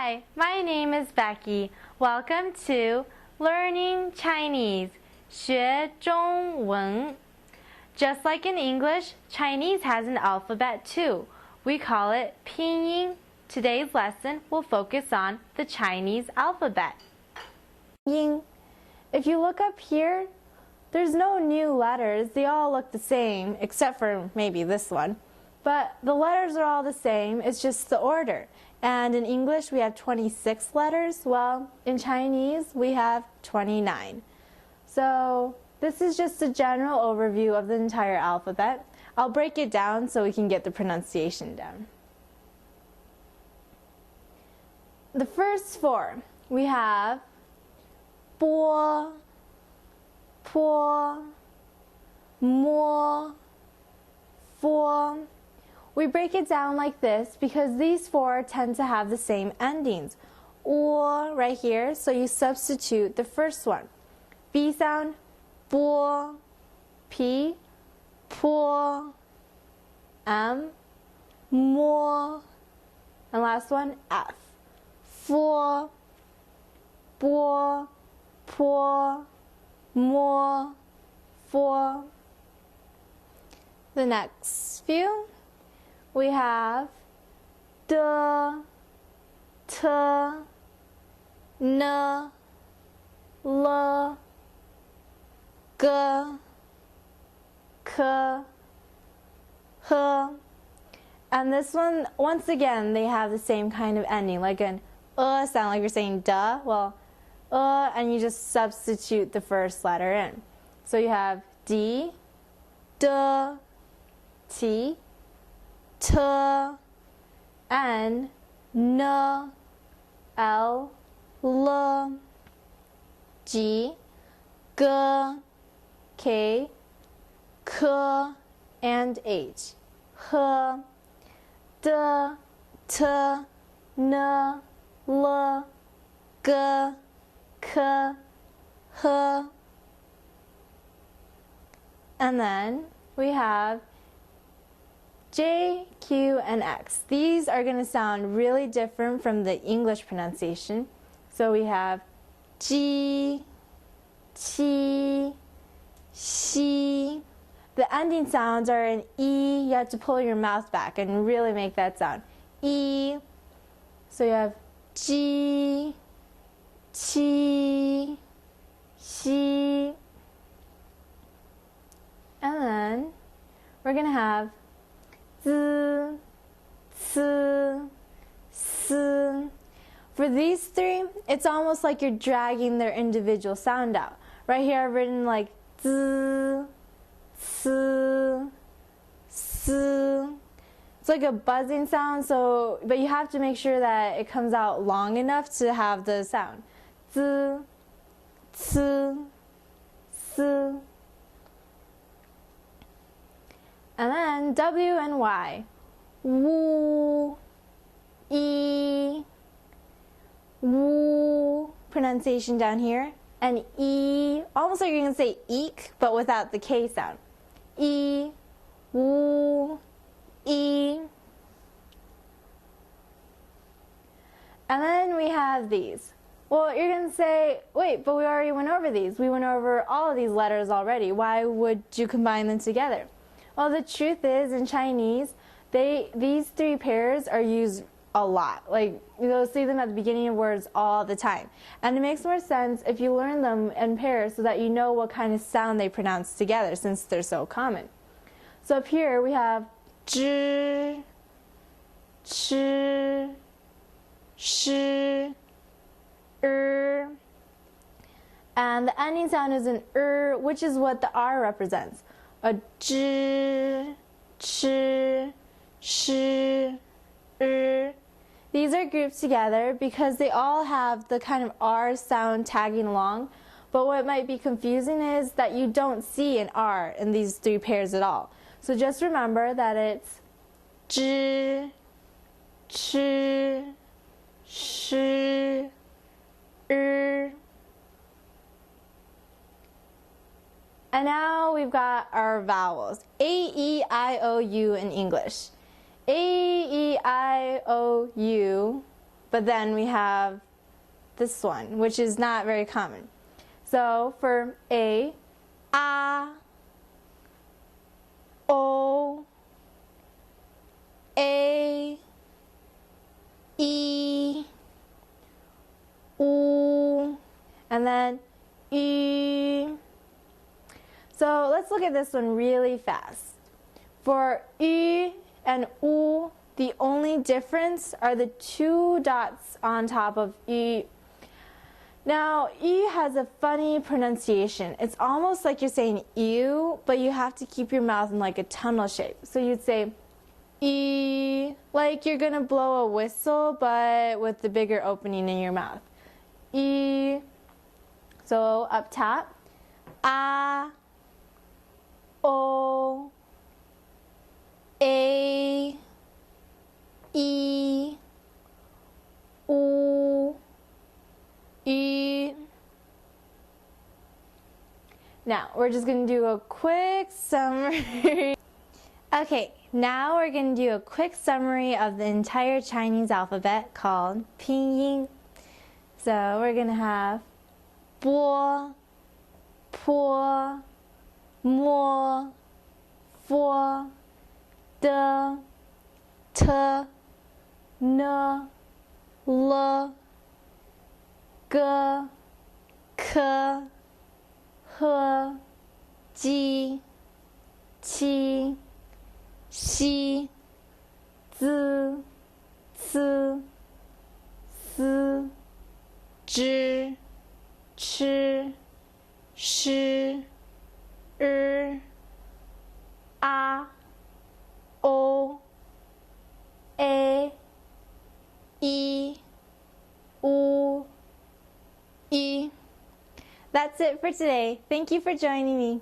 Hi, my name is Becky. Welcome to Learning Chinese, 学中文. Just like in English, Chinese has an alphabet too. We call it pinyin. Today's lesson will focus on the Chinese alphabet. Pinyin. If you look up here, there's no new letters. They all look the same, except for maybe this one. But the letters are all the same. It's just the order. And in English, we have 26 letters. Well, in Chinese, we have 29. So this is just a general overview of the entire alphabet. I'll break it down so we can get the pronunciation down. The first four, we have bo, po, mo, fo. We break it down like this because these four tend to have the same endings. O right here, so you substitute the first one. B sound, bo, p, po, m, mo, and last one, f. Fo, bo, po, mo, fo. The next few, we have de, te, ne, le, ge, ke, he. And this one, once again, they have the same kind of ending, like an sound like you're saying duh. Well, and you just substitute the first letter in. So you have d, de, t, t, n, n, l, l, g, g, k, k, and h. H, d, t, n, l, g, k, h. And then we have J, Q, and X. These are going to sound really different from the English pronunciation. So we have G, Qi, Xi. The ending sounds are in E. You have to pull your mouth back and really make that sound. E. So you have G, Qi, Xi. And then we're going to have Z, C, S. For these three, it's almost like you're dragging their individual sound out. Right here I've written like Z, C, S. It's like a buzzing sound, but you have to make sure that it comes out long enough to have the sound. Z, C, S. And then W and Y. Wu, E, wu, pronunciation down here. And E, almost like you're going to say eek, but without the K sound. E, wu, E. And then we have these. Well, you're going to say, wait, but we already went over these. We went over all of these letters already. Why would you combine them together? Well, the truth is, in Chinese, these three pairs are used a lot. Like, you'll see them at the beginning of words all the time. And it makes more sense if you learn them in pairs so that you know what kind of sound they pronounce together, since they're so common. So up here we have zhi, chi, shi, and the ending sound is an which is what the R represents. A zhi, chi, shi, These are grouped together because they all have the kind of R sound tagging along, but what might be confusing is that you don't see an R in these three pairs at all. So just remember that it's zhi, chi, shi, And now we've got our vowels. A, E, I, O, U in English. A, E, I, O, U but then we have this one, which is not very common. So for A, O, A, E, U, and then E. So let's look at this one really fast. For Y and U, the only difference are the two dots on top of Y. Now, Y has a funny pronunciation. It's almost like you're saying ew, but you have to keep your mouth in like a tunnel shape. So you'd say E, like you're gonna blow a whistle, but with the bigger opening in your mouth. E. So up top, A, O, A, E, U, E. Now, we're just going to do a quick summary. Okay, now we're going to do a quick summary of the entire Chinese alphabet called Pinyin. So we're going to have Bo, Po, Mo, Fo, De, T, N, L, G, K, H, Ji, Qi, Xi, Z, C, S, Zhi, Chi, Shi, A, O, A, E, U, E. That's it for today. Thank you for joining me.